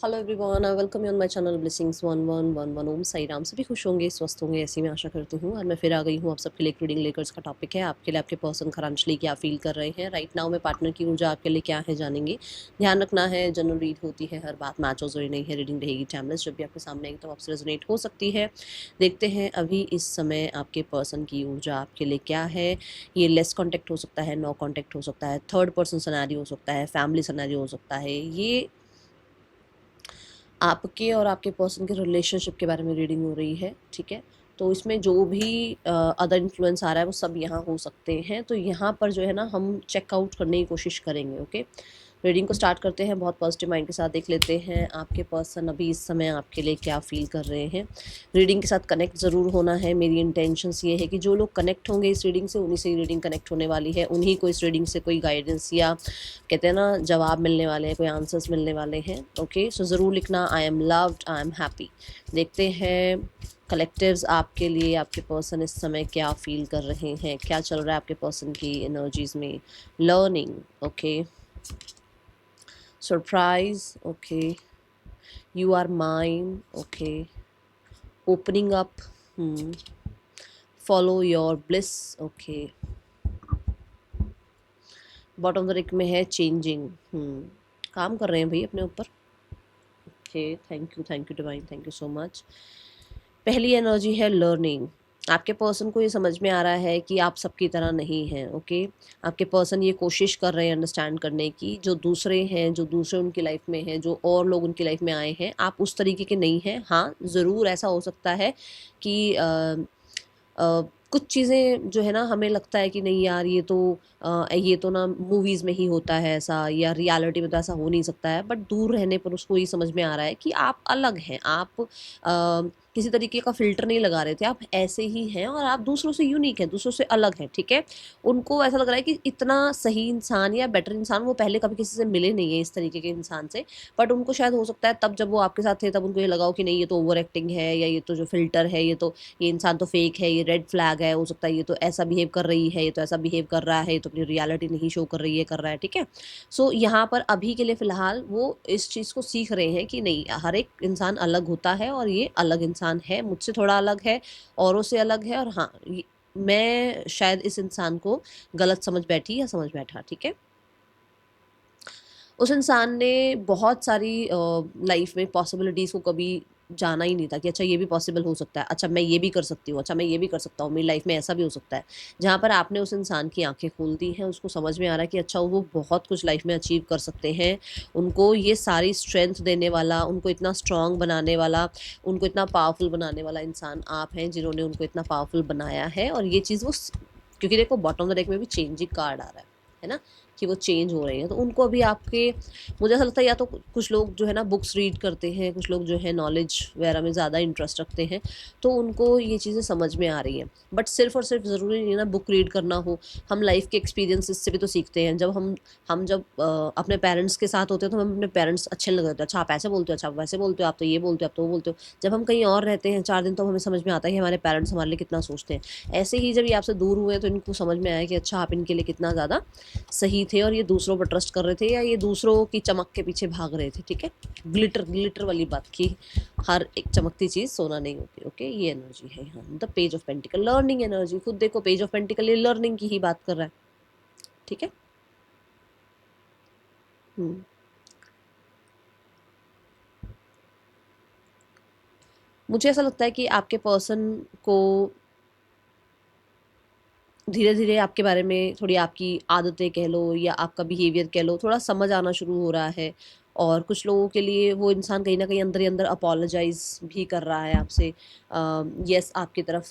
Hello everyone, I welcome you on my channel blessings 1111 ओम साई राम। सभी खुश होंगे, स्वस्थ होंगे, ऐसी मैं आशा करती हूँ। और मैं फिर आ गई हूँ आप सबके लिए एक रीडिंग लेकर। इसका टॉपिक है आपके लिए आपके पर्सन खरांशली क्या फील कर रहे हैं राइट नाउ में। पार्टनर की ऊर्जा आपके लिए क्या है जानेंगे। ध्यान रखना है, जनरल रीड होती है, हर बात मैच हो जरूरी नहीं है। रीडिंग रहेगी टाइमलेस, जब भी आपके सामने आएगी तो आपसे रेजोनेट हो सकती है। देखते हैं अभी इस समय आपके पर्सन की ऊर्जा आपके लिए क्या है। ये लेस कॉन्टेक्ट हो सकता है, नो कॉन्टेक्ट हो सकता है, थर्ड पर्सन सिनेरियो हो सकता है, फैमिली सिनेरियो हो सकता है। ये आपके और आपके पर्सन के रिलेशनशिप के बारे में रीडिंग हो रही है, ठीक है। तो इसमें जो भी अदर इन्फ्लुएंस आ रहा है वो सब यहाँ हो सकते हैं। तो यहाँ पर जो है ना, हम चेकआउट करने की कोशिश करेंगे। ओके, रीडिंग को स्टार्ट करते हैं। बहुत पॉजिटिव माइंड के साथ देख लेते हैं आपके पर्सन अभी इस समय आपके लिए क्या फील कर रहे हैं। रीडिंग के साथ कनेक्ट ज़रूर होना है। मेरी इंटेंशंस ये है कि जो लोग कनेक्ट होंगे इस रीडिंग से, उन्हीं से ही रीडिंग कनेक्ट होने वाली है। उन्हीं को इस रीडिंग से कोई गाइडेंस या कहते हैं ना जवाब मिलने वाले हैं, कोई आंसर्स मिलने वाले हैं। ओके, सो ज़रूर लिखना I am loved, I am happy. देखते हैं कलेक्टिव्स आपके लिए आपके पर्सन इस समय क्या फील कर रहे हैं, क्या चल रहा है आपके पर्सन की एनर्जीज में। Learning, okay, surprise, okay, you are mine, okay, opening up, follow your bliss, okay. Bottom of the deck में है चेंजिंग, काम कर रहे हैं भाई अपने ऊपर। Okay, thank you divine, thank you so much. पहली एनर्जी है लर्निंग। आपके पर्सन को ये समझ में आ रहा है कि आप सबकी तरह नहीं हैं। ओके, आपके पर्सन ये कोशिश कर रहे हैं अंडरस्टैंड करने की, जो दूसरे हैं, जो दूसरे उनकी लाइफ में हैं, जो और लोग उनकी लाइफ में आए हैं, आप उस तरीके के नहीं हैं। हाँ, ज़रूर ऐसा हो सकता है कि कुछ चीज़ें जो है ना, हमें लगता है कि नहीं यार, ये तो ना मूवीज़ में ही होता है ऐसा, या रियलिटी में तो ऐसा हो नहीं सकता है। बट दूर रहने पर उसको ये समझ में आ रहा है कि आप अलग हैं। आप किसी तरीके का फ़िल्टर नहीं लगा रहे थे, आप ऐसे ही हैं और आप दूसरों से यूनिक हैं, दूसरों से अलग हैं, ठीक है। उनको ऐसा लग रहा है कि इतना सही इंसान या बेटर इंसान वो पहले कभी किसी से मिले नहीं है, इस तरीके के इंसान से। बट उनको शायद हो सकता है तब जब वो आपके साथ थे तब उनको ये लगा हो कि नहीं, ये तो ओवर एक्टिंग है, या ये तो जो फ़िल्टर है, ये इंसान तो फेक है, ये रेड फ्लैग है। हो सकता है ये तो ऐसा बिहेव कर रही है, ये तो ऐसा बिहेव कर रहा है, ये तो अपनी रियलिटी नहीं शो कर रही है, कर रहा है, ठीक है। सो यहाँ पर अभी के लिए फ़िलहाल वो इस चीज़ को सीख रहे हैं कि नहीं, हर एक इंसान अलग होता है और ये अलग इंसान है, मुझसे थोड़ा अलग है, औरों से अलग है। और हाँ, मैं शायद इस इंसान को गलत समझ बैठी या समझ बैठा, ठीक है। उस इंसान ने बहुत सारी लाइफ में पॉसिबिलिटीज़ को कभी जाना ही नहीं था कि अच्छा ये भी पॉसिबल हो सकता है, अच्छा मैं ये भी कर सकती हूँ, अच्छा मैं ये भी कर सकता हूँ, मेरी लाइफ में ऐसा भी हो सकता है। जहाँ पर आपने उस इंसान की आंखें खोल दी हैं, उसको समझ में आ रहा है कि अच्छा वो बहुत कुछ लाइफ में अचीव कर सकते हैं। उनको ये सारी स्ट्रेंथ देने वाला, उनको इतना स्ट्रांग बनाने वाला, उनको इतना पावरफुल बनाने वाला इंसान आप हैं, जिन्होंने उनको इतना पावरफुल बनाया है। और ये चीज़ क्योंकि देखो बॉटम ऑफ द डेक में भी चेंजिंग कार्ड आ रहा है ना, कि वो चेंज हो रही हैं। तो उनको अभी आपके, मुझे ऐसा लगता है या तो कुछ लोग जो है ना बुक्स रीड करते हैं, कुछ लोग जो है नॉलेज वगैरह में ज़्यादा इंटरेस्ट रखते हैं, तो उनको ये चीज़ें समझ में आ रही हैं। बट सिर्फ और सिर्फ ज़रूरी नहीं है ना बुक रीड करना हो। हम लाइफ के एक्सपीरियंसेस से भी तो सीखते हैं। जब हम जब अपने पेरेंट्स के साथ होते हैं तो हम अपने पेरेंट्स अच्छे नहीं लगते, अच्छा आप ऐसे बोलते हो, अच्छा आप वैसे बोलते हो, आप तो ये बोलते हो, आप तो वो बोलते हो। जब हम कहीं और रहते हैं 4 दिन, तो हमें समझ में आता है कि हमारे पेरेंट्स हमारे लिए कितना सोचते हैं। ऐसे ही जब ये आपसे दूर हुए तो इनको समझ में आया कि अच्छा आप इनके लिए कितना ज़्यादा सही थे, और ये दूसरों पर ट्रस्ट कर रहे थे, या ये दूसरों की चमक के पीछे भाग रहे थे, ठीक है। ग्लिटर ग्लिटर वाली बात की, हर एक चमकती चीज़ सोना नहीं होती। ओके, ये एनर्जी है यहाँ the page of pentacle, learning energy. खुद देखो पेज ऑफ पेंटिकल ये लर्निंग की ही बात कर रहा है, ठीक है। हम्म मुझे ऐसा लगता है कि आपके पर्सन को धीरे धीरे आपके बारे में, थोड़ी आपकी आदतें कह लो या आपका बिहेवियर कह लो, थोड़ा समझ आना शुरू हो रहा है। और कुछ लोगों के लिए वो इंसान कहीं ना कहीं अंदर ही अंदर अपोलोजाइज भी कर रहा है आपसे। यस, आपकी तरफ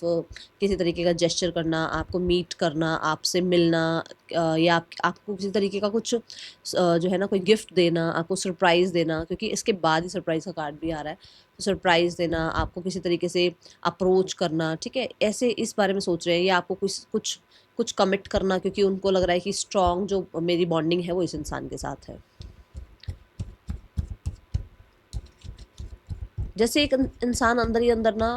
किसी तरीके का जेस्चर करना, आपको मीट करना, आपसे मिलना, या आपको किसी तरीके का कुछ जो है ना कोई गिफ्ट देना, आपको सरप्राइज़ देना, क्योंकि इसके बाद ही सरप्राइज़ का कार्ड भी आ रहा है। तो सरप्राइज़ देना, आपको किसी तरीके से अप्रोच करना, ठीक है, ऐसे इस बारे में सोच रहे हैं। या आपको कुछ कुछ कुछ कमिट करना, क्योंकि उनको लग रहा है कि स्ट्रॉन्ग जो मेरी बॉन्डिंग है वो इस इंसान के साथ है। जैसे एक इंसान अंदर ही अंदर ना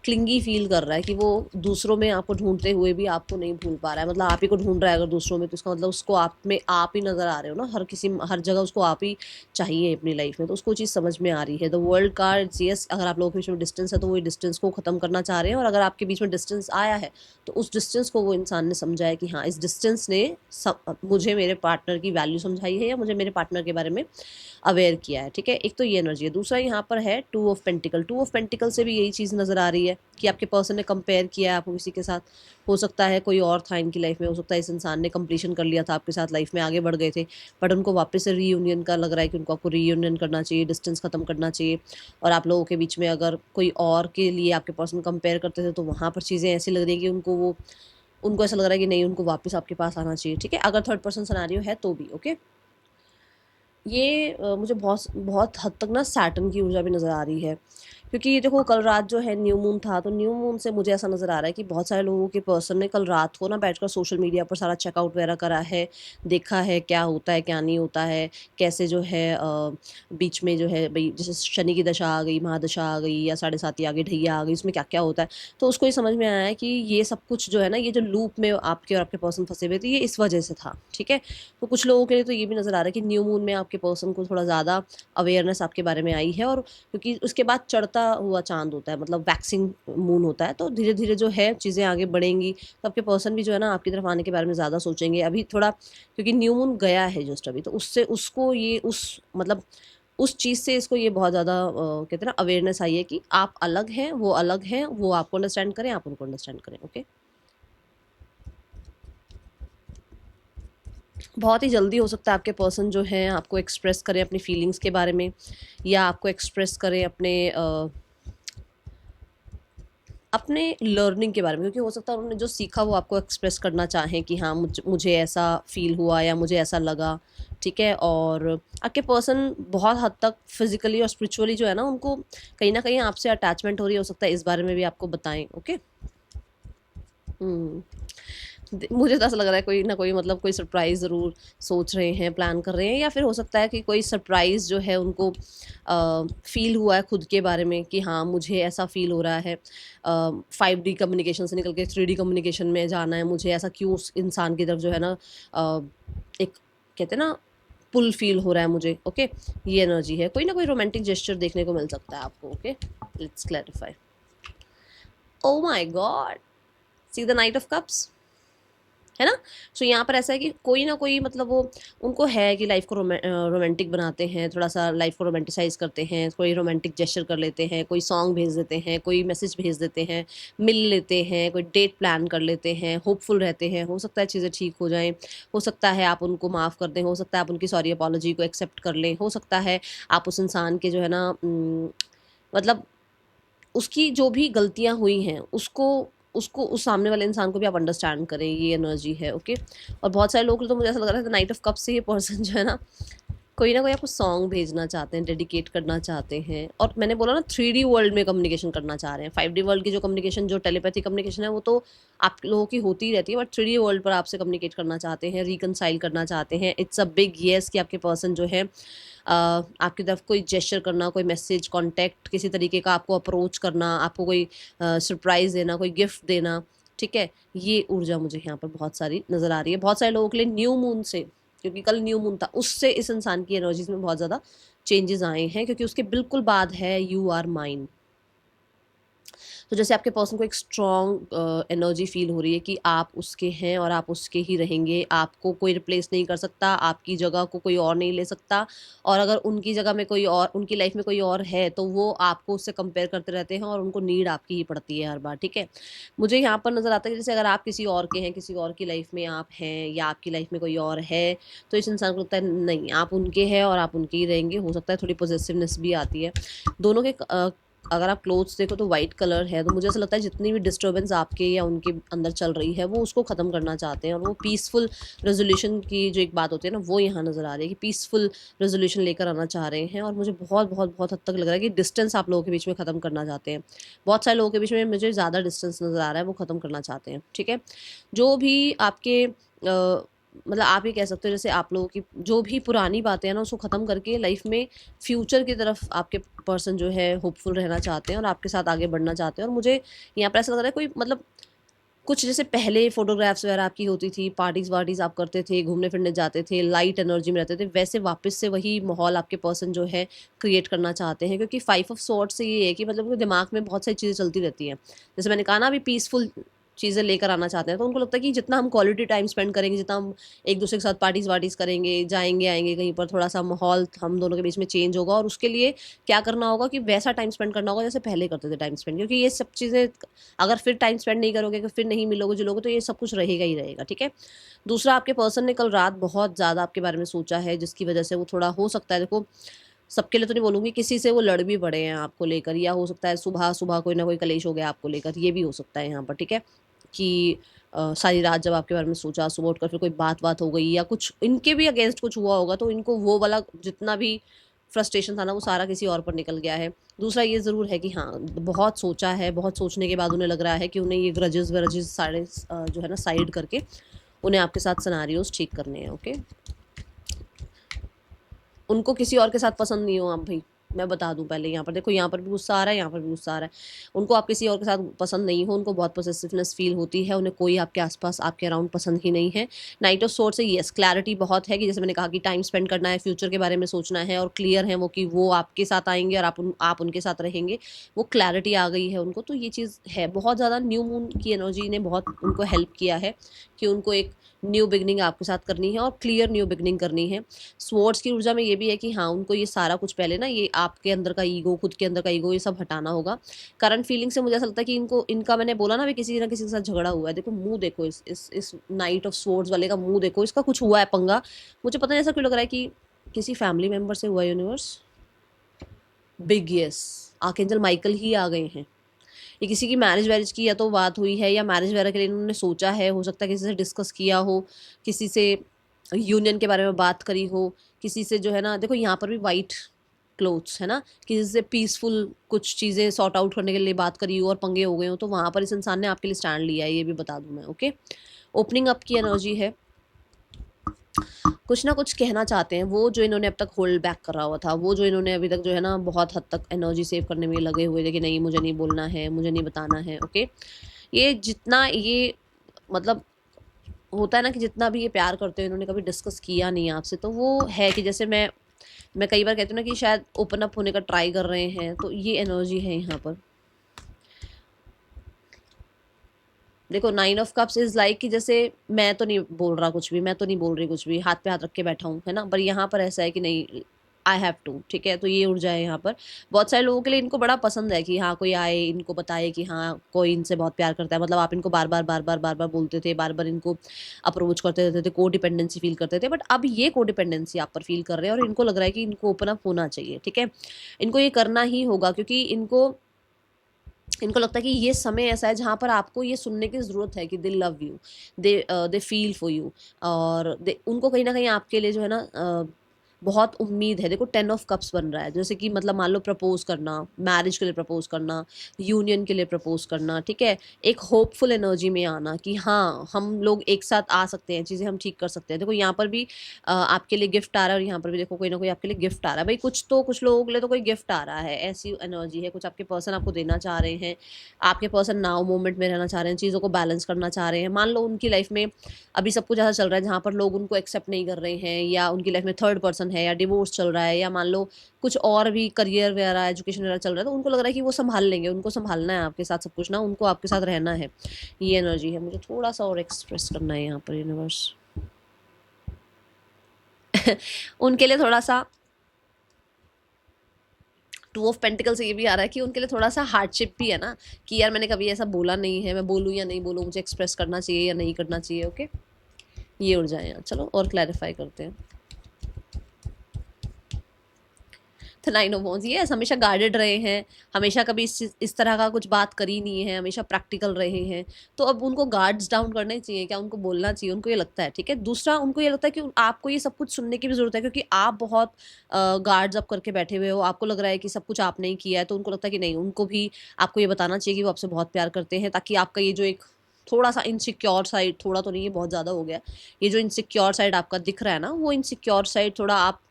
क्लिंगी फील कर रहा है कि वो दूसरों में आपको ढूंढते हुए भी आपको नहीं भूल पा रहा है, मतलब आप ही को ढूंढ रहा है अगर दूसरों में, तो इसका मतलब उसको आप में आप ही नज़र आ रहे हो ना, हर जगह उसको आप ही चाहिए अपनी लाइफ में, तो उसको चीज़ समझ में आ रही है। द वर्ल्ड कार्ड्स, यस, अगर आप लोगों के बीच में डिस्टेंस है तो वो डिस्टेंस को ख़त्म करना चाह रहे हैं, और अगर आपके बीच में डिस्टेंस आया है तो उस डिस्टेंस को वो इंसान ने समझा है कि हाँ, इस डिस्टेंस ने मुझे मेरे पार्टनर की वैल्यू समझाई है, या मुझे मेरे पार्टनर के बारे में अवेयर किया है, ठीक है। एक तो ये एनर्जी है। दूसरा यहाँ पर है two of pentacle. Two of pentacle से भी यही चीज़ नज़र आ रही है कि आपके पर्सन ने कंपेयर किया है आपको किसी के साथ। हो सकता है कोई और था इनकी लाइफ में, हो सकता है इस इंसान ने कंप्लीशन कर लिया था आपके साथ, लाइफ में आगे बढ़ गए थे, बट उनको वापस से रीयूनियन का लग रहा है कि उनको आपको रीयूनियन करना चाहिए, डिस्टेंस ख़त्म करना चाहिए। और आप लोगों के बीच में अगर कोई और के लिए आपके पर्सन कंपेयर करते थे तो वहाँ पर चीज़ें ऐसी लग रही है कि उनको ऐसा लग रहा है कि नहीं, उनको वापस आपके पास आना चाहिए, ठीक है, अगर थर्ड पर्सन सिनेरियो है तो भी। ओके, ये मुझे बहुत बहुत हद तक ना सैटर्न की ऊर्जा भी नज़र आ रही है, क्योंकि ये देखो कल रात जो है न्यू मून था, तो न्यू मून से मुझे ऐसा नज़र आ रहा है कि बहुत सारे लोगों के पर्सन ने कल रात को ना बैठकर सोशल मीडिया पर सारा चेकआउट वगैरह करा है, देखा है क्या होता है क्या नहीं होता है, कैसे जो है बीच में जो है भाई जैसे शनि की दशा आ गई, महादशा आ गई, या 7.5 आ गई, ढैया आ गई, उसमें क्या क्या होता है। तो उसको ये समझ में आया है कि ये सब कुछ जो है ना, ये जो लूप में आपके और आपके पर्सन फंसे हुए थे, ये इस वजह से था, ठीक है। तो कुछ लोगों के लिए तो ये भी नज़र आ रहा है कि न्यू मून में आपके पर्सन को थोड़ा ज़्यादा अवेयरनेस आपके बारे में आई है, और क्योंकि उसके बाद चढ़ता हुआ चांद होता है, मतलब वैक्सिंग मून होता है, तो धीरे धीरे जो है चीज़ें आगे बढ़ेंगी, तो आपके पर्सन भी जो है ना आपकी तरफ आने के बारे में ज़्यादा सोचेंगे अभी थोड़ा, क्योंकि न्यू मून गया है जस्ट अभी, तो उससे उसको ये उस मतलब उस चीज़ से इसको ये बहुत ज़्यादा कहते हैं ना अवेयरनेस आई है कि आप अलग हैं, वो अलग हैं, वो आपको अंडरस्टैंड करें, आप उनको अंडरस्टैंड करें। ओके, बहुत ही जल्दी हो सकता है आपके पर्सन जो हैं आपको एक्सप्रेस करें अपनी फीलिंग्स के बारे में, या आपको एक्सप्रेस करें अपने लर्निंग के बारे में, क्योंकि हो सकता है उन्होंने जो सीखा वो आपको एक्सप्रेस करना चाहें कि हाँ मुझे ऐसा फील हुआ या मुझे ऐसा लगा, ठीक है। और आपके पर्सन बहुत हद तक फिजिकली और स्पिरिचुअली जो है ना उनको कहीं ना कहीं आपसे अटैचमेंट हो रही है, हो सकता है इस बारे में भी आपको बताएं। ओके, हम्म, मुझे तो ऐसा लग रहा है कोई ना कोई मतलब कोई सरप्राइज़ ज़रूर सोच रहे हैं, प्लान कर रहे हैं, या फिर हो सकता है कि कोई सरप्राइज़ जो है उनको फ़ील हुआ है खुद के बारे में कि हाँ, मुझे ऐसा फ़ील हो रहा है 5D कम्युनिकेशन से निकल के 3D कम्युनिकेशन में जाना है, मुझे ऐसा क्यों उस इंसान की तरफ जो है ना एक कहते हैं ना पुल फ़ील हो रहा है मुझे। ओके, ये एनर्जी है, कोई ना कोई रोमांटिक जेस्चर देखने को मिल सकता है आपको। Okay, let's clarify. Oh my God, see the night of cups, है ना। सो यहाँ पर ऐसा है कि कोई ना कोई मतलब वो उनको है कि लाइफ को रोमांटिक बनाते हैं, थोड़ा सा लाइफ को रोमांटिसाइज करते हैं, कोई रोमांटिक जेस्चर कर लेते हैं, कोई सॉन्ग भेज देते हैं, कोई मैसेज भेज देते हैं, मिल लेते हैं, कोई डेट प्लान कर लेते हैं, होपफुल रहते हैं, हो सकता है चीज़ें ठीक हो जाएं, हो सकता है आप उनको माफ़ कर दें, हो सकता है आप उनकी सॉरी अपॉलॉजी को एक्सेप्ट कर लें, हो सकता है आप उस इंसान के जो है ना मतलब उसकी जो भी गलतियाँ हुई हैं उसको उसको उस सामने वाले इंसान को भी आप अंडरस्टैंड करें, ये एनर्जी है। ओके, और बहुत सारे लोग तो मुझे ऐसा लग रहा है नाइट ऑफ कप्स से ये पर्सन जो है ना कोई आपको सॉन्ग भेजना चाहते हैं, डेडिकेट करना चाहते हैं, और मैंने बोला ना 3D वर्ल्ड में कम्युनिकेशन करना चाह रहे हैं। 5D वर्ल्ड की जो कम्युनिकेशन जो टेलीपैथी कम्युनिकेशन है वो तो आप लोगों की होती ही रहती है, बट 3D वर्ल्ड पर आपसे कम्युनिकेट करना चाहते हैं, रिकनसाइल करना चाहते हैं। इट्स अ बिग येस कि आपके पर्सन जो है आपकी तरफ कोई जेस्चर करना, कोई मैसेज, कॉन्टैक्ट, किसी तरीके का आपको अप्रोच करना, आपको कोई सरप्राइज़ देना, कोई गिफ्ट देना, ठीक है। ये ऊर्जा मुझे यहाँ पर बहुत सारी नज़र आ रही है। बहुत सारे लोगों के लिए न्यू मून से, क्योंकि कल न्यू मून था, उससे इस इंसान की एनर्जीज़ में बहुत ज़्यादा चेंजेस आए हैं, क्योंकि उसके बिल्कुल बाद है यू आर माइन। तो जैसे आपके पर्सन को एक स्ट्रॉन्ग एनर्जी फील हो रही है कि आप उसके हैं और आप उसके ही रहेंगे, आपको कोई रिप्लेस नहीं कर सकता, आपकी जगह को कोई और नहीं ले सकता, और अगर उनकी जगह में कोई और, उनकी लाइफ में कोई और है तो वो आपको उससे कंपेयर करते रहते हैं और उनको नीड आपकी ही पड़ती है हर बार, ठीक है। मुझे यहाँ पर नज़र आता है कि जैसे अगर आप किसी और के हैं, किसी और की लाइफ में आप हैं, या आपकी लाइफ में कोई और है, तो इस इंसान को लगता है नहीं आप उनके हैं और आप उनके ही रहेंगे। हो सकता है थोड़ी पॉजिटिवनेस भी आती है दोनों के अगर आप क्लोथ्स देखो तो वाइट कलर है, तो मुझे ऐसा लगता है जितनी भी डिस्टर्बेंस आपके या उनके अंदर चल रही है वो उसको ख़त्म करना चाहते हैं, और वो पीसफुल रेजोल्यूशन की जो एक बात होती है ना वो यहाँ नज़र आ रही है कि पीसफुल रेजोल्यूशन लेकर आना चाह रहे हैं। और मुझे बहुत बहुत बहुत हद तक लग रहा है कि डिस्टेंस आप लोगों के बीच में ख़त्म करना चाहते हैं। बहुत सारे लोगों के बीच में मुझे ज़्यादा डिस्टेंस नज़र आ रहा है, वो ख़त्म करना चाहते हैं, ठीक है। जो भी आपके मतलब आप ये कह सकते हो जैसे आप लोगों की जो भी पुरानी बातें हैं ना उसको ख़त्म करके लाइफ में फ्यूचर की तरफ आपके पर्सन जो है होपफुल रहना चाहते हैं और आपके साथ आगे बढ़ना चाहते हैं। और मुझे यहाँ पर ऐसा लग रहा है कोई मतलब कुछ जैसे पहले फ़ोटोग्राफ्स वगैरह आपकी होती थी, पार्टीज़-वार्टीज़ आप करते थे, घूमने-फिरने जाते थे, लाइट एनर्जी में रहते थे, वैसे वापस से वही माहौल आपके पर्सन जो है क्रिएट करना चाहते हैं। क्योंकि 5 ऑफ सॉर्ड्स से ये है कि मतलब उनके दिमाग में बहुत सारी चीज़ें चलती रहती हैं। जैसे मैंने कहा ना अभी पीसफुल चीज़ें लेकर आना चाहते हैं, तो उनको लगता है कि जितना हम क्वालिटी टाइम स्पेंड करेंगे, जितना हम एक-दूसरे के साथ पार्टीज़-वार्टीज़ करेंगे, जाएँगे-आएँगे कहीं पर, थोड़ा-सा माहौल हम दोनों के बीच में चेंज होगा और उसके लिए क्या करना होगा कि वैसा टाइम स्पेंड करना होगा जैसे पहले करते थे टाइम स्पेंड। क्योंकि ये सब चीज़ें अगर फिर टाइम स्पेंड नहीं करोगे, अगर फिर नहीं मिलोगे-जुलोगे तो ये सब कुछ रहेगा ही रहेगा, ठीक है? दूसरा आपके पर्सन ने कल रात बहुत ज़्यादा आपके बारे में सोचा है जिसकी वज़ह से वो थोड़ा हो सकता है देखो सबके लिए तो नहीं बोलूँगी, किसी से वो लड़ भी पड़े हैं आपको लेकर या हो सकता है सुबह-सुबह कोई ना कोई कलेश हो गया आपको लेकर, ये भी हो सकता है यहाँ पर, ठीक है? कि सारी रात जब आपके बारे में सोचा, सुबह उठकर फिर कोई बात-वात हो गई या कुछ इनके भी अगेंस्ट कुछ हुआ होगा तो इनको वो वाला जितना भी फ्रस्ट्रेशन था ना वो सारा किसी और पर निकल गया है। दूसरा ये ज़रूर है कि हाँ, बहुत सोचा है, बहुत सोचने के बाद उन्हें लग रहा है कि उन्हें ये ग्रजेस-व्रजेस सारे जो है ना साइड करके उन्हें आपके साथ सिनेरियोज़ ठीक करने हैं, ओके? उनको किसी और के साथ पसंद नहीं हो आप भई, मैं बता दूँ पहले यहाँ पर। देखो यहाँ पर भी गुस्सा आ रहा है, यहाँ पर भी गुस्सा आ रहा है। उनको आप किसी और के साथ पसंद नहीं हो, उनको बहुत पॉसेसिवनेस फ़ील होती है, उन्हें कोई आपके आस-पास, आपके अराउंड पसंद ही नहीं है। नाइट ऑफ सोर्ड्स से येस, क्लैरिटी बहुत है कि जैसे मैंने कहा कि टाइम स्पेंड करना है, फ्यूचर के बारे में सोचना है और क्लियर हैं वो कि वो आपके साथ आएँगे और आप उनके साथ रहेंगे। वो क्लैरिटी आ गई है उनको, तो ये चीज़ है। बहुत ज़्यादा न्यू मून की एनर्जी ने बहुत उनको हेल्प किया है कि उनको एक न्यू बिगिनिंग आपके साथ करनी है और क्लियर न्यू बिगिनिंग करनी है। स्वॉर्ड्स की ऊर्जा में ये भी है कि हाँ, उनको ये सारा कुछ पहले ना ये आपके अंदर का ईगो, खुद के अंदर का ईगो ये सब हटाना होगा। करंट फीलिंग से मुझे ऐसा लगता है कि इनको इनका मैंने बोला ना अभी किसी न किसी के साथ झगड़ा हुआ है। देखो मुँह देखो इस नाइट ऑफ स्वॉर्ड्स वाले का मुँह देखो, इसका कुछ हुआ है पंगा। मुझे पता नहीं ऐसा क्यों लग रहा है कि किसी फैमिली मेंबर से हुआ है universe. Big yes, archangel Michael ही आ गए हैं। ये किसी की मैरिज-वैरिज की या तो बात हुई है या मैरिज वगैरह के लिए इन्होंने सोचा है, हो सकता है किसी से डिस्कस किया हो, किसी से यूनियन के बारे में बात करी हो, किसी से जो है ना देखो यहाँ पर भी व्हाइट क्लोथ्स है ना, किसी से पीसफुल कुछ चीज़ें सॉर्ट आउट करने के लिए बात करी हो और पंगे हो गए हो, तो वहाँ पर इस इंसान ने आपके लिए स्टैंड लिया है, ये भी बता दूँ मैं, ओके? ओपनिंग अप की एनर्जी है। कुछ ना कुछ कहना चाहते हैं वो जो इन्होंने अब तक होल्ड बैक करा हुआ था, वो जो इन्होंने अभी तक जो है ना बहुत हद तक एनर्जी सेव करने में लगे हुए थे कि नहीं मुझे नहीं बोलना है, मुझे नहीं बताना है, ओके? ये जितना ये मतलब होता है ना कि जितना भी ये प्यार करते हो इन्होंने कभी डिस्कस किया नहीं आपसे, तो वो है कि जैसे मैं कई बार कहती हूँ ना कि शायद ओपन अप होने का ट्राई कर रहे हैं, तो ये एनर्जी है यहाँ पर। देखो 9 ऑफ कप्स इज़ लाइक कि जैसे मैं तो नहीं बोल रहा कुछ भी, मैं तो नहीं बोल रही कुछ भी, हाथ पे हाथ रख के बैठा हूँ, है ना? पर यहाँ पर ऐसा है कि नहीं आई हैव टू, ठीक है? तो ये ऊर्जा है यहाँ पर। बहुत सारे लोगों के लिए इनको बड़ा पसंद है कि हाँ, कोई आए, इनको बताए कि हाँ, कोई इनसे बहुत प्यार करता है। मतलब आप इनको बार-बार, बार-बार, बार-बार बोलते थे, बार-बार इनको अप्रोच करते रहते थे, कोडिपेंडेंसी फ़ील करते थे। बट अब ये कोडिपेंडेंसी आप पर फ़ील कर रहे हैं और इनको लग रहा है कि इनको ओपन अप होना चाहिए, ठीक है? इनको ये करना ही होगा क्योंकि इनको इनको लगता है कि ये समय ऐसा है जहाँ पर आपको ये सुनने की ज़रूरत है कि दे love you, they feel for you और दे उनको कहीं न कहीं आपके लिए जो है ना बहुत उम्मीद है। देखो 10 ऑफ कप्स बन रहा है, जैसे कि मतलब मान लो प्रपोज़ करना, मैरिज के लिए प्रपोज़ करना, यूनियन के लिए प्रपोज़ करना, ठीक है? एक होपफुल एनर्जी में आना कि हाँ, हम लोग एक साथ आ सकते हैं, चीज़ें हम ठीक कर सकते हैं। देखो यहाँ पर भी आपके लिए गिफ्ट आ रहा है और यहाँ पर भी देखो कोई ना कोई आपके लिए गिफ्ट आ रहा है। भई कुछ लोगों के लिए तो कोई गिफ्ट आ रहा है, ऐसी एनर्जी है, कुछ आपके पर्सन आपको देना चाह रहे हैं, आपके पर्सन नाउ मोमेंट में रहना चाह रहे हैं, चीज़ों को बैलेंस करना चाह रहे हैं। मान लो उनकी लाइफ़ में अभी सब कुछ ऐसा चल रहा है जहाँ पर लोग उनको एक्सेप्ट नहीं कर रहे हैं या उनकी लाइफ़ में थर्ड पर्सन है या डिवोर्स चल रहा है या मान लो कुछ और भी करियर वगैरह, एजुकेशन वगैरह चल रहा है, तो उनको लग रहा है कि वो सँभाल लेंगे, उनको सँभालना है आपके साथ सब कुछ ना, उनको आपके साथ रहना है। ये एनर्जी है, मुझे थोड़ा-सा और एक्सप्रेस करना है यहाँ पर यूनिवर्स। उनके लिए थोड़ा-सा टू ऑफ पेंटिकल से ये भी आ रहा है कि उनके लिए थोड़ा-सा हार्डशिप भी है ना, कि यार मैंने कभी ऐसा बोला नहीं है, मैं बोलूँ या नहीं बोलूँ, मुझे एक्सप्रेस करना चाहिए या नहीं करना चाहिए, ओके? ये ऊर्जाएँ हैं। चलो और क्लैरिफ़ाई करते हैं। तो 9 ऑफ वांड्स यस हमेशा गार्डेड रहे हैं, हमेशा कभी इस तरह का कुछ बात करी नहीं है, हमेशा प्रैक्टिकल रहे हैं। तो अब उनको गार्ड्स डाउन करने चाहिए क्या? उनको बोलना चाहिए, उनको ये लगता है, ठीक है? दूसरा उनको ये लगता है कि आपको ये सब कुछ सुनने की भी ज़रूरत है क्योंकि आप बहुत गार्ड्स अप करके बैठे हुए हो, आपको लग रहा है कि सब कुछ आपने ही किया है, तो उनको लगता है कि नहीं, उनको भी आपको ये बताना चाहिए कि वो आपसे बहुत प्यार करते हैं ताकि आपका ये जो एक थोड़ा सा इनसिक्योर साइड, थोड़ा तो नहीं है, बहुत ज़्यादा हो गया, ये जो इनसिक्योर साइड आपका दिख रहा है ना, वो इनसिक्योर साइड थोड़ा आप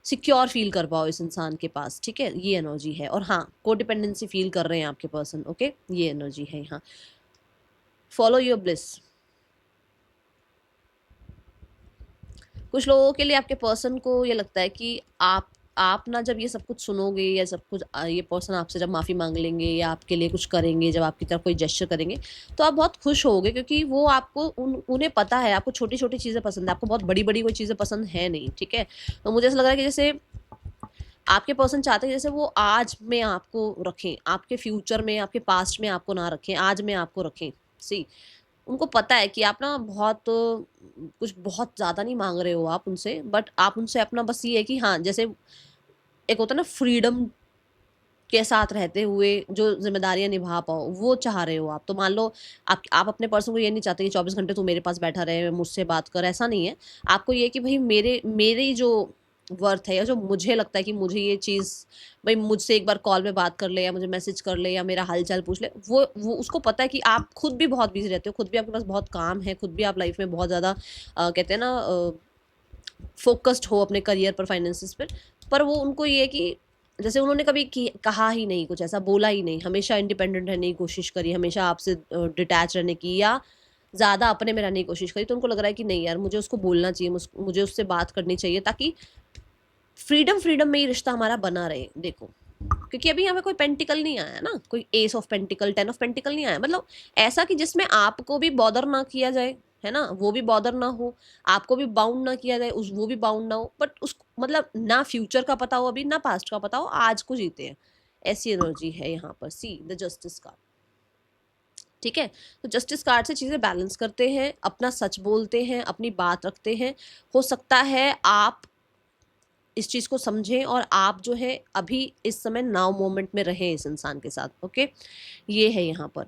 सिक्योर फील कर पाओ इस इंसान के पास, ठीक है, ये एनर्जी है। और हाँ, कोडिपेंडेंसी फील कर रहे हैं आपके पर्सन, ओके, ये एनर्जी है यहाँ। Follow your bliss. कुछ लोगों के लिए आपके पर्सन को ये लगता है कि आप ना जब ये सब कुछ सुनोगे या सब कुछ ये पर्सन आपसे जब माफ़ी मांग लेंगे या आपके लिए कुछ करेंगे, जब आपकी तरफ कोई जेस्चर करेंगे, तो आप बहुत खुश होगे, क्योंकि वो आपको उन्हें पता है आपको छोटी छोटी चीज़ें पसंद है, आपको बहुत बड़ी बड़ी कोई चीज़ें पसंद है नहीं, ठीक है। तो मुझे ऐसा लग रहा है कि जैसे आपके पर्सन चाहते हैं जैसे वो आज में आपको रखें, आपके फ्यूचर में, आपके पास्ट में आपको ना रखें, आज में आपको रखें। सी, उनको पता है कि आप ना बहुत कुछ बहुत ज़्यादा नहीं मांग रहे हो आप उनसे, बट आप उनसे अपना बस ये है कि हाँ, जैसे एक होता है ना फ्रीडम के साथ रहते हुए जो ज़िम्मेदारियाँ निभा पाओ, वो चाह रहे हो आप। तो मान लो आप अपने पर्सन को ये नहीं चाहते कि 24 घंटे तू मेरे पास बैठा रहे, मुझसे बात कर, ऐसा नहीं है। आपको ये है कि भई मेरी जो वर्थ है, या जो मुझे लगता है कि मुझे ये चीज़, भई मुझसे एक बार कॉल पे बात कर ले या मुझे मैसेज कर ले या मेरा हाल-चाल पूछ ले, वो उसको पता है कि आप खुद भी बहुत बिज़ी रहते हो, खुद भी आपके पास बहुत काम है, खुद भी आप लाइफ़ में बहुत ज़्यादा कहते हैं ना फ़ोकस्ड हो अपने करियर पर, फाइनेंसेस पर वो उनको ये है कि जैसे उन्होंने कभी कहा ही नहीं, कुछ ऐसा बोला ही नहीं, हमेशा इंडिपेंडेंट रहने की कोशिश करी, हमेशा आपसे डिटैच रहने की या ज़्यादा अपने में रहने की कोशिश करी। तो उनको लग रहा है कि नहीं यार, मुझे उसको बोलना चाहिए, मुझे उससे बात करनी चाहिए, ताकि फ्रीडम फ्रीडम में ये रिश्ता हमारा बना रहे। देखो, क्योंकि अभी यहाँ पे कोई पेंटिकल नहीं आया ना, कोई S of pentacle, 10 of pentacle नहीं आया, मतलब ऐसा कि जिसमें आपको भी बॉदर ना किया जाए, है ना, वो भी बॉदर ना हो, आपको भी बाउंड ना किया जाए, उस वो भी बाउंड ना हो, बट उस मतलब ना फ्यूचर का पता हो अभी, ना पास्ट का पता हो, आज को जीते हैं, ऐसी एनर्जी है यहाँ पर। सी द जस्टिस कार्ड, ठीक है। तो जस्टिस कार्ड से चीज़ें बैलेंस करते हैं, अपना सच बोलते हैं, अपनी बात रखते हैं। हो सकता है आप इस चीज़ को समझें और आप जो है अभी इस समय नाउ मोमेंट में रहें इस इंसान के साथ, ओके, ये है यहाँ पर।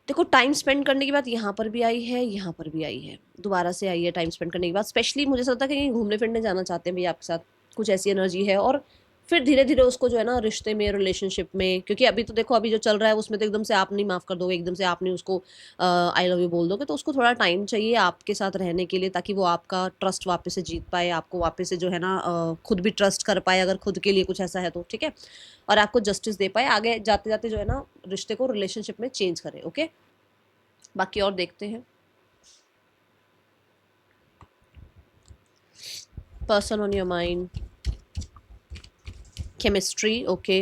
देखो, टाइम स्पेंड करने की बात यहाँ पर भी आई है, यहाँ पर भी आई है, दोबारा से आई है टाइम स्पेंड करने की बात। स्पेशली मुझे ऐसा लगता है कि कहीं घूमने फिरने जाना चाहते हैं भैया आपके साथ, कुछ ऐसी एनर्जी है। और फिर धीरे धीरे उसको जो है ना रिश्ते में, रिलेशनशिप में, क्योंकि अभी तो देखो, अभी जो चल रहा है उसमें तो एकदम से आप नहीं माफ़ कर दोगे, एकदम से आप नहीं उसको आई लव यू बोल दोगे, तो उसको थोड़ा टाइम चाहिए आपके साथ रहने के लिए, ताकि वो आपका ट्रस्ट वापस से जीत पाए, आपको वापस से जो है ना खुद भी ट्रस्ट कर पाए, अगर खुद के लिए कुछ ऐसा है तो, ठीक है, और आपको जस्टिस दे पाए, आगे जाते जाते जो है ना रिश्ते को, रिलेशनशिप में चेंज करे, ओके। बाकी और देखते हैं। Person on your mind, chemistry, okay,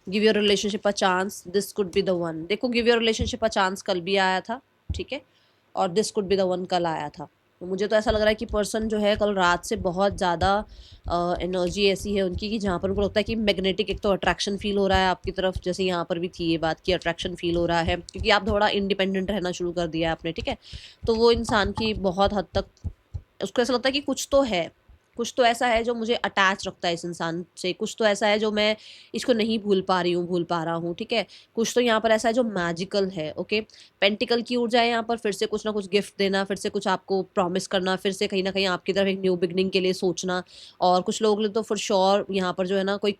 give your relationship a chance, this could be the one. देखो, give your relationship a chance कल भी आया था, ठीक है, और this could be the one कल आया था। तो मुझे तो ऐसा लग रहा है कि पर्सन जो है कल रात से बहुत ज़्यादा एनर्जी ऐसी है उनकी कि जहाँ पर उनको लगता है कि मैग्नेटिक, एक तो अट्रैक्शन फील हो रहा है आपकी तरफ, जैसे यहाँ पर भी थी ये बात कि अट्रैक्शन फील हो रहा है, क्योंकि आप थोड़ा इंडिपेंडेंट रहना शुरू कर दिया है आपने, ठीक है। तो वो इंसान की बहुत हद तक उसको ऐसा लगता है कि कुछ तो है, कुछ तो ऐसा है जो मुझे अटैच रखता है इस इंसान से, कुछ तो ऐसा है जो मैं इसको नहीं भूल पा रही हूँ, भूल पा रहा हूँ, ठीक है। कुछ तो यहाँ पर ऐसा है जो मैजिकल है, ओके। पेंटिकल की ऊर्जा है यहाँ पर, फिर से कुछ ना कुछ गिफ्ट देना, फिर से कुछ आपको प्रॉमिस करना, फिर से कहीं ना कहीं आपकी तरफ एक न्यू बिगनिंग के लिए सोचना। और कुछ लोग तो फॉर श्योर यहाँ पर जो है ना कोई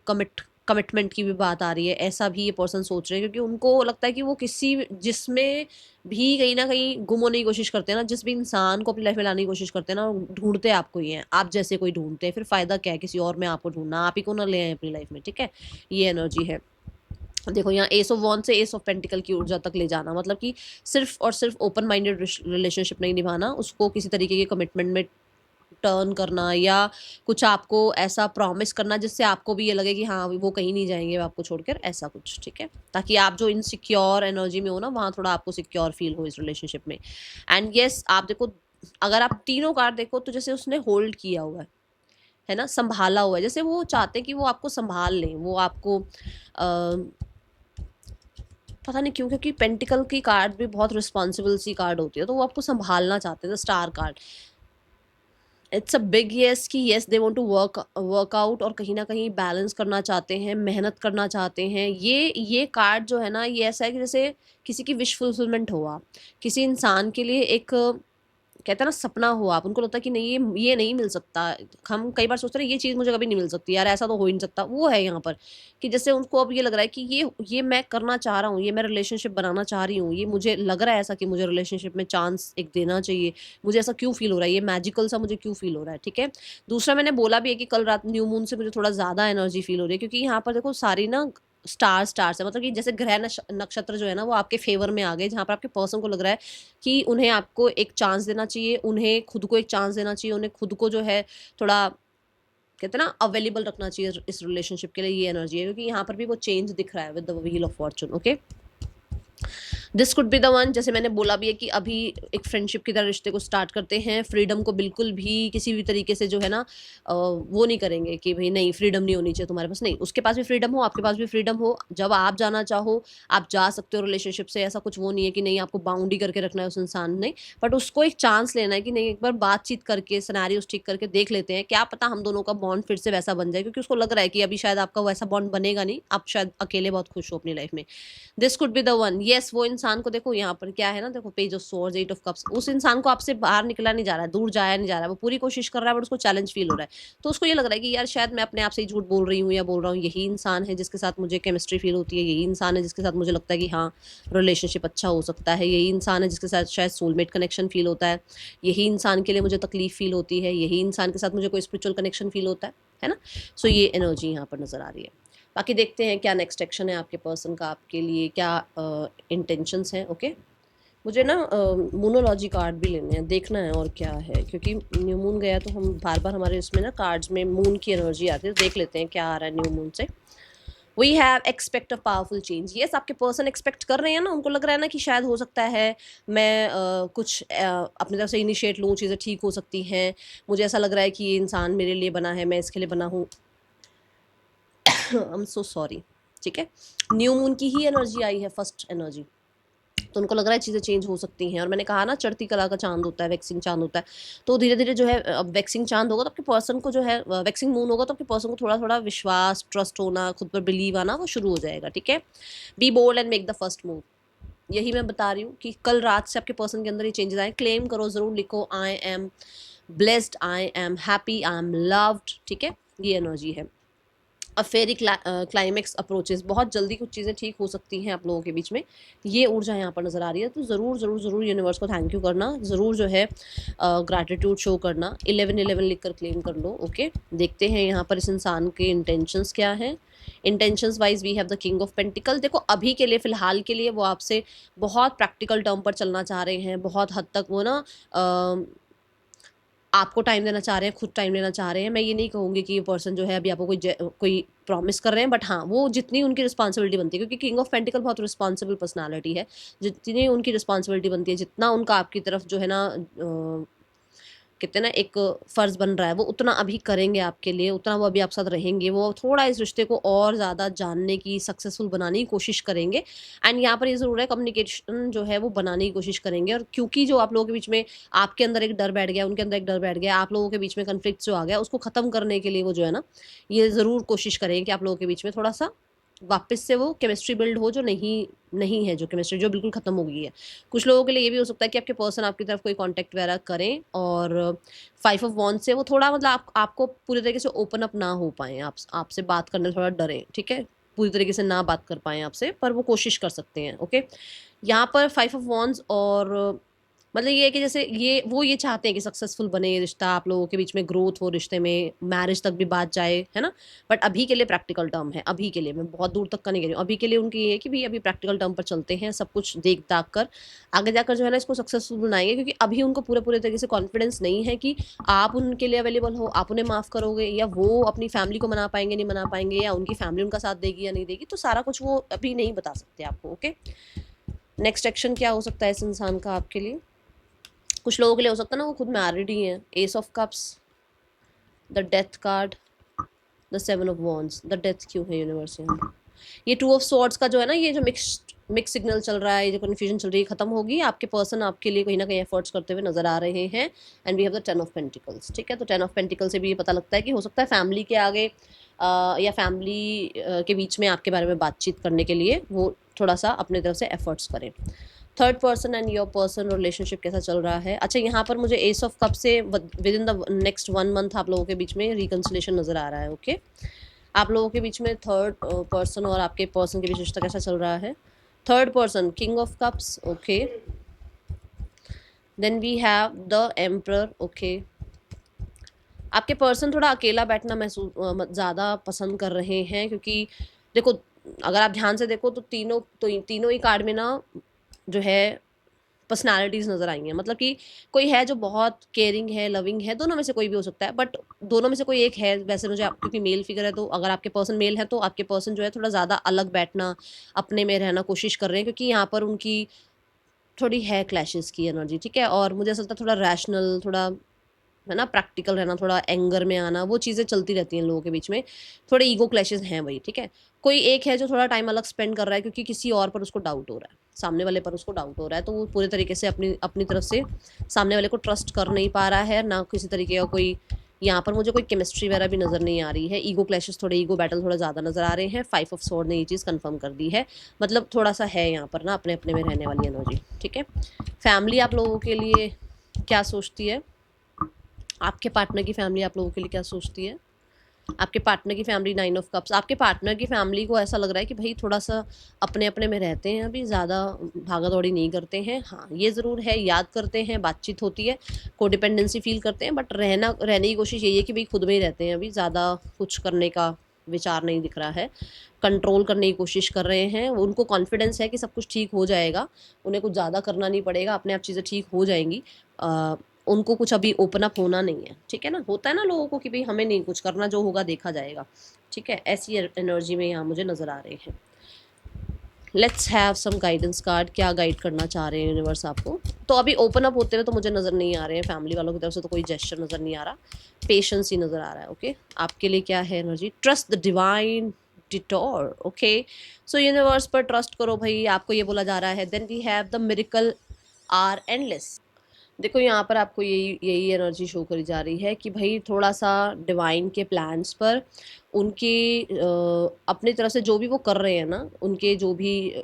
कमिटमेंट की भी बात आ रही है, ऐसा भी ये पर्सन सोच रहे हैं, क्योंकि उनको लगता है कि वो किसी जिसमें भी कहीं न कहीं गुम होने की कोशिश करते हैं ना, जिस भी इंसान को अपनी लाइफ़ में लाने की कोशिश करते हैं ना, ढूँढते आपको ही हैं, आप जैसे कोई ढूँढते हैं, फिर फ़ायदा क्या है किसी और में आपको ढूँढना, आप ही को ना ले आएँ अपनी लाइफ़ में, ठीक है? ये एनर्जी है। देखो, यहाँ एस ऑफ वॉन्ड से एस ऑफ पेंटिकल की ऊर्जा तक ले जाना, मतलब कि सिर्फ़ और सिर्फ़ ओपन माइंडेड रिलेशनशिप नहीं निभाना, उसको किसी तरीके के कमिटमेंट में टर्न करना, या कुछ आपको ऐसा प्रॉमिस करना जिससे आपको भी ये लगे कि हाँ, वो कहीं नहीं जाएँगे आपको छोड़कर, ऐसा कुछ, ठीक है? ताकि आप जो इनसिक्योर एनर्जी में हो ना, वहाँ थोड़ा आपको सिक्योर फ़ील हो इस रिलेशनशिप में। एंड येस, आप देखो, अगर आप तीनों कार्ड देखो तो जैसे उसने होल्ड किया हुआ है ना? सँभाला हुआ है। जैसे वो चाहते हैं कि वो आपको सँभाल लें, वो आपको पता नहीं क्यों, क्योंकि पेंटिकल की कार्ड भी बहुत रिस्पॉन्सिबल सी कार्ड होती है, तो वो आपको सँभालना चाहते हैं, the star card. It's a big yes कि yes they want to work out, और कहीं न कहीं बैलेंस करना चाहते हैं, मेहनत करना चाहते हैं। ये कार्ड जो है ना, ये ऐसा है कि जैसे किसी की विश फुलफिलमेंट हो आप। किसी इंसान के लिए एक कहते हैं ना सपना हो आप, उनको लगता है कि नहीं ये नहीं मिल सकता। हम कई बार सोचते हैं ये चीज़ मुझे कभी नहीं मिल सकती यार, ऐसा तो हो ही नहीं सकता। वो है यहाँ पर कि जैसे उनको अब ये लग रहा है कि ये मैं करना चाह रहा हूँ, ये मैं रिलेशनशिप बनाना चाह रही हूँ, ये मुझे लग रहा है ऐसा कि मुझे रिलेशनशिप में चांस एक देना चाहिए। मुझे ऐसा क्यों फ़ील हो रहा है, ये मैजिकल सा मुझे क्यों फ़ील हो रहा है, ठीक है? दूसरा मैंने बोला भी है कि कल रात न्यू मून से मुझे थोड़ा ज़्यादा एनर्जी फ़ील हो रही है, क्योंकि यहाँ पर देखो सारी ना स्टार्स है, मतलब कि जैसे ग्रह नक्षत्र जो है ना वो आपके फ़ेवर में आ गए, जहाँ पर आपके पर्सन को लग रहा है कि उन्हें आपको एक चांस देना चाहिए, उन्हें खुद को एक चांस देना चाहिए, उन्हें खुद को जो है थोड़ा कहते हैं ना अवेलेबल रखना चाहिए इस रिलेशनशिप के लिए। ये एनर्जी है, क्योंकि यहाँ पर भी वो चेंज दिख रहा है with the wheel of Fortune. Okay, this could be the one. जैसे मैंने बोला भी है कि अभी एक फ्रेंडशिप की तरह रिश्ते को स्टार्ट करते हैं, फ्रीडम को बिल्कुल भी किसी भी तरीके से जो है ना वो नहीं करेंगे कि भाई नहीं फ्रीडम नहीं होनी चाहिए तुम्हारे पास, नहीं, उसके पास भी फ्रीडम हो, आपके पास भी फ्रीडम हो, जब आप जाना चाहो आप जा सकते हो रिलेशनशिप से। ऐसा कुछ वो नहीं है कि नहीं आपको बाउंड ही करके रखना है उस इंसान ने, बट उसको एक चांस लेना है कि नहीं एक बार बातचीत करके सिनेरियोस ठीक करके देख लेते हैं, क्या पता हम दोनों का बॉन्ड फिर से वैसा बन जाए, क्योंकि उसको लग रहा है कि अभी शायद आपका वैसा बॉन्ड बनेगा नहीं, आप शायद अकेले बहुत खुश हो अपनी लाइफ में। This could be the one. Yes, वो इंसान को देखो यहाँ पर क्या है ना, देखो page of swords, eight of cups, उस इंसान को आपसे बाहर निकला नहीं जा रहा है, दूर जाया नहीं जा रहा है, वो पूरी कोशिश कर रहा है बट उसको चैलेंज फील हो रहा है। तो उसको ये लग रहा है कि यार शायद मैं अपने आप से ही झूठ बोल रही हूँ या बोल रहा हूँ, यही इंसान है जिसके साथ मुझे केमिस्ट्री फील होती है, यही इंसान है जिसके साथ मुझे लगता है कि हाँ रिलेशनशिप अच्छा हो सकता है, यही इंसान है जिसके साथ शायद सोलमेट कनेक्शन फील होता है, यही इंसान के लिए मुझे तकलीफ फील होती है, यही इंसान के साथ मुझे कोई स्पिरिचुअल कनेक्शन फील होता है ना। सो ये एनर्जी यहाँ पर नजर आ रही है। बाकी देखते हैं क्या नेक्स्ट एक्शन है आपके पर्सन का, आपके लिए क्या इंटेंशंस हैं। ओके, मुझे ना मोनोलॉजी कार्ड भी लेने हैं, देखना है और क्या है, क्योंकि न्यू मून गया तो हम बार बार हमारे इसमें ना कार्ड्स में मून की एनर्जी आती है, तो देख लेते हैं क्या आ रहा है न्यू मून से। We have expect a powerful change. Yes, आपके पर्सन एक्सपेक्ट कर रहे हैं ना, उनको लग रहा है ना कि शायद हो सकता है मैं कुछ अपनी तरफ से इनिशिएट लूँ, चीज़ें ठीक हो सकती हैं, मुझे ऐसा लग रहा है कि ये इंसान मेरे लिए बना है, मैं इसके लिए बना हूँ। आई एम सो सॉरी, ठीक है। न्यू मून की ही एनर्जी आई है, फर्स्ट एनर्जी, तो उनको लग रहा है चीज़ें चेंज हो सकती हैं। और मैंने कहा ना चढ़ती कला का चांद होता है, वैक्सिंग चांद होता है, तो धीरे धीरे जो है अब वैक्सिंग चांद होगा तो आपके पर्सन को जो है वैक्सिंग मून होगा तो आपके पर्सन को थोड़ा थोड़ा विश्वास, ट्रस्ट होना, खुद पर बिलीव आना वो शुरू हो जाएगा, ठीक है। Be bold and make the first move. यही मैं बता रही हूँ कि कल रात से आपके पर्सन के अंदर ये चेंजेस आए। क्लेम करो, ज़रूर लिखो, I am blessed, I am happy, I am loved, ठीक है। ये एनर्जी है। अ फेरी क्लाइमेक्स अप्रोचेस, बहुत जल्दी कुछ चीज़ें ठीक हो सकती हैं आप लोगों के बीच में, ये ऊर्जा यहाँ पर नज़र आ रही है। तो ज़रूर ज़रूर ज़रूर यूनिवर्स को थैंक यू करना, ज़रूर जो है ग्रैटिट्यूड शो करना, 1111 लिख कर क्लेम कर लो। ओके, देखते हैं यहाँ पर इस इंसान के इंटेंशंस क्या हैं। Intentions wise we have the king of pentacle. देखो अभी के लिए फ़िलहाल के लिए वो आपसे बहुत प्रैक्टिकल टर्म पर चलना चाह रहे हैं, बहुत हद तक वो ना आपको टाइम देना चाह रहे हैं, खुद टाइम लेना चाह रहे हैं। मैं ये नहीं कहूँगी कि ये पर्सन जो है अभी आपको कोई प्रॉमिस कर रहे हैं, बट हाँ, वो जितनी उनकी रिस्पॉन्सिबिलिटी बनती है, क्योंकि किंग ऑफ पेंटिकल बहुत रिस्पॉन्सिबल पर्सनैलिटी है, जितनी उनकी रिस्पॉन्सिबिलिटी बनती है, जितना उनका आपकी तरफ जो है ना कहते हैं ना एक फ़र्ज़ बन रहा है, वो उतना अभी करेंगे आपके लिए, उतना वो अभी आपके साथ रहेंगे, वो थोड़ा इस रिश्ते को और ज़्यादा जानने की, सक्सेसफुल बनाने की कोशिश करेंगे। एंड यहाँ पर ये ज़रूर है कम्युनिकेशन जो है वो बनाने की कोशिश करेंगे। और क्योंकि जो आप लोगों के बीच में आपके अंदर एक डर बैठ गया, उनके अंदर एक डर बैठ गया, आप लोगों के बीच में कॉन्फ्लिक्ट जो आ गया, उसको ख़त्म करने के लिए वो जो है ना, ये ज़रूर कोशिश करेंगे कि आप लोगों के बीच में थोड़ा-सा वापस से वो केमिस्ट्री बिल्ड हो, जो नहीं नहीं है, जो केमिस्ट्री जो बिल्कुल ख़त्म हो गई है। कुछ लोगों के लिए ये भी हो सकता है कि आपके पर्सन आपकी तरफ कोई कॉन्टैक्ट वगैरह करें और 5 ऑफ वॉन्ड्स से वो थोड़ा मतलब आपको पूरी तरीके से ओपन अप ना हो पाएँ, आपसे बात करने में थोड़ा डरें, ठीक है? पूरी तरीके से ना बात कर पाएँ आपसे, पर वो कोशिश कर सकते हैं, ओके? यहाँ पर 5 ऑफ वॉन्ड्स और मतलब ये है कि जैसे ये चाहते हैं कि सक्सेसफुल बने ये रिश्ता, आप लोगों के बीच में ग्रोथ हो रिश्ते में, मैरिज तक भी बात जाए, है ना? बट अभी के लिए प्रैक्टिकल टर्म है, अभी के लिए, मैं बहुत दूर तक का नहीं कह रही हूँ। अभी के लिए उनकी ये है कि भई अभी प्रैक्टिकल टर्म पर चलते हैं, सब कुछ देख-दाख कर, आगे जाकर जो है ना इसको सक्सेसफुल बनाएँगे, क्योंकि अभी उनको पूरे-पूरे तरीके से कॉन्फिडेंस नहीं है कि आप उनके लिए अवेलेबल हो, आप उन्हें माफ़ करोगे या वो अपनी फैमिली को मना पाएँगे, नहीं मना पाएँगे, या उनकी फैमिली उनका साथ देगी या नहीं देगी, तो सारा कुछ वो अभी नहीं बता सकते आपको, ओके? नेक्स्ट एक्शन क्या हो सकता है इस इंसान का आपके लिए? कुछ लोगों के लिए हो सकता है ना वो खुद मैरिड ही हैं। S of cups, the death card, the 7 of wands. The death क्यों है यूनिवर्स यहाँ? ये 2 ऑफ स्वॉर्ड्स का जो है ना, ये जो मिक्स सिग्नल चल रहा है, ये जो कन्फ्यूजन चल रही है, खत्म होगी। आपके पर्सन आपके लिए कहीं ना कहीं एफर्ट्स करते हुए नजर आ रहे हैं। And we have the 10 of pentacles, ठीक है। तो 10 ऑफ पेंटिकल से भी ये पता लगता है कि हो सकता है फैमिली के आगे या फैमिली के बीच में आपके बारे में बातचीत करने के लिए वो थोड़ा सा अपने तरफ से एफर्ट्स करें। Third person and your person relationship कैसा चल रहा है। अच्छा, यहाँ पर मुझे एस ऑफ कप से with in the next 1 month आप लोगों के बीच में रिकन्सिलेशन नज़र आ रहा है। ओके, आप लोगों के बीच में थर्ड पर्सन और आपके पर्सन के बीच रिश्ता कैसा चल रहा है। Third person king of cups. Okay, then we have the emperor. Okay, आपके पर्सन थोड़ा अकेला बैठना महसूस ज़्यादा पसंद कर रहे हैं, क्योंकि देखो अगर आप ध्यान से देखो तो तीनों ही कार्ड में ना जो है पर्सनालिटीज़ नज़र आई हैं। मतलब कि कोई है जो बहुत केयरिंग है, लविंग है, दोनों में से कोई भी हो सकता है, बट दोनों में से कोई एक है। वैसे मुझे क्योंकि मेल फिगर है, तो अगर आपके पर्सन मेल है तो आपके पर्सन जो है थोड़ा ज़्यादा अलग बैठना, अपने में रहना कोशिश कर रहे हैं, क्योंकि यहाँ पर उनकी थोड़ी है क्लैशेस की एनर्जी। ठीक है, और मुझे ऐसा लगता है थोड़ा रैशनल, थोड़ा है ना प्रैक्टिकल रहना, थोड़ा एंगर में आना, वो चीज़ें चलती रहती हैं लोगों के बीच में। थोड़े ईगो क्लैशेस हैं वही। ठीक है, कोई एक है जो थोड़ा टाइम अलग स्पेंड कर रहा है, क्योंकि किसी और पर उसको डाउट हो रहा है, सामने वाले पर उसको डाउट हो रहा है, तो वो पूरे तरीके से अपनी अपनी तरफ से सामने वाले को ट्रस्ट कर नहीं पा रहा है, ना किसी तरीके का कोई यहाँ पर मुझे कोई केमिस्ट्री वगैरह भी नज़र नहीं आ रही है। ईगो क्लैशेस, थोड़े ईगो बैटल थोड़ा ज़्यादा नज़र आ रहे हैं। 5 ऑफ स्वॉर्ड ने ये चीज़ कंफर्म कर दी है, मतलब थोड़ा सा है यहाँ पर ना अपने अपने में रहने वाली एनर्जी। ठीक है, फैमिली आप लोगों के लिए क्या सोचती है, आपके पार्टनर की फैमिली आप लोगों के लिए क्या सोचती है। आपके पार्टनर की फैमिली 9 ऑफ कप्स। आपके पार्टनर की फैमिली को ऐसा लग रहा है कि भाई थोड़ा सा अपने अपने में रहते हैं, अभी ज़्यादा भागा दौड़ी नहीं करते हैं। हाँ, ये ज़रूर है, याद करते हैं, बातचीत होती है, कोडिपेंडेंसी फील करते हैं, बट रहने की कोशिश यही है कि भाई खुद में ही रहते हैं, अभी ज़्यादा कुछ करने का विचार नहीं दिख रहा है। कंट्रोल करने की कोशिश कर रहे हैं, उनको कॉन्फिडेंस है कि सब कुछ ठीक हो जाएगा, उन्हें कुछ ज़्यादा करना नहीं पड़ेगा, अपने आप चीज़ें ठीक हो जाएंगी। उनको कुछ अभी ओपन अप होना नहीं है। ठीक है ना, होता है ना लोगों को कि भाई हमें नहीं कुछ करना, जो होगा देखा जाएगा। ठीक है, ऐसी एनर्जी में यहाँ मुझे नज़र आ रहे हैं। Let's have some guidance card, क्या गाइड करना चाह रहे हैं यूनिवर्स आपको। तो अभी ओपन अप होते हुए तो मुझे नज़र नहीं आ रहे हैं, फैमिली वालों की तरफ से तो कोई जेस्चर नज़र नहीं आ रहा, पेशेंस ही नज़र आ रहा है। ओके, आपके लिए क्या है energy, trust the divine detour. Okay, so universe पर ट्रस्ट करो भाई, आपको ये बोला जा रहा है। Then we have the miracle are endless. देखो यहाँ पर आपको यही यही एनर्जी शो करी जा रही है कि भाई थोड़ा सा डिवाइन के प्लान्स पर, उनके अपनी तरफ से जो भी वो कर रहे हैं ना, उनके जो भी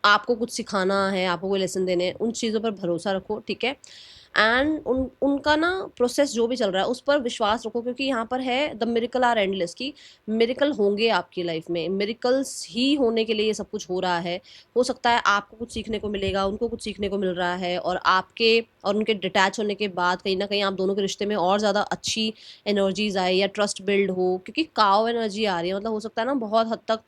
आपको कुछ सिखाना है, आपको कोई लेसन देने हैं, उन चीज़ों पर भरोसा रखो। ठीक है, एंड उनका ना प्रोसेस जो भी चल रहा है उस पर विश्वास रखो, क्योंकि यहाँ पर है द मिरेकल आर एंडलेस की मिरेकल होंगे आपकी लाइफ में, मिरेकल्स ही होने के लिए ये सब कुछ हो रहा है। हो सकता है आपको कुछ सीखने को मिलेगा, उनको कुछ सीखने को मिल रहा है, और आपके और उनके डिटैच होने के बाद कहीं ना कहीं आप दोनों के रिश्ते में और ज़्यादा अच्छी एनर्जीज आए या ट्रस्ट बिल्ड हो, क्योंकि काव एनर्जी आ रही है। मतलब हो सकता है ना बहुत हद तक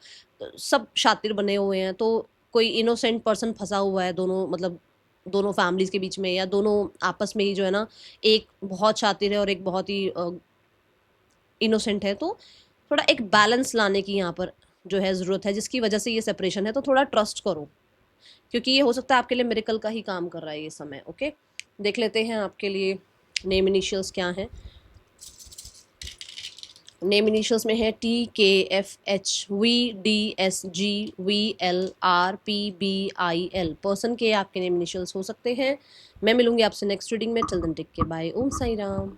सब शातिर बने हुए हैं, तो कोई इनोसेंट पर्सन फंसा हुआ है दोनों, मतलब दोनों फैमिलीज के बीच में, या दोनों आपस में ही जो है ना, एक बहुत शातिर है और एक बहुत ही इनोसेंट है। तो थोड़ा एक बैलेंस लाने की यहाँ पर जो है ज़रूरत है, जिसकी वजह से ये सेपरेशन है। तो थोड़ा ट्रस्ट करो, क्योंकि ये हो सकता है आपके लिए मिरेकल का ही काम कर रहा है ये समय। ओके, देख लेते हैं आपके लिए नेम इनिशियल्स क्या हैं। नेम इनिशियल्स में है TKFHVDSGVLRPBIL। पर्सन के आपके नेम इनिशियल्स हो सकते हैं। मैं मिलूंगी आपसे नेक्स्ट रीडिंग में। चल दिन टिक के बाय। ओम साई राम।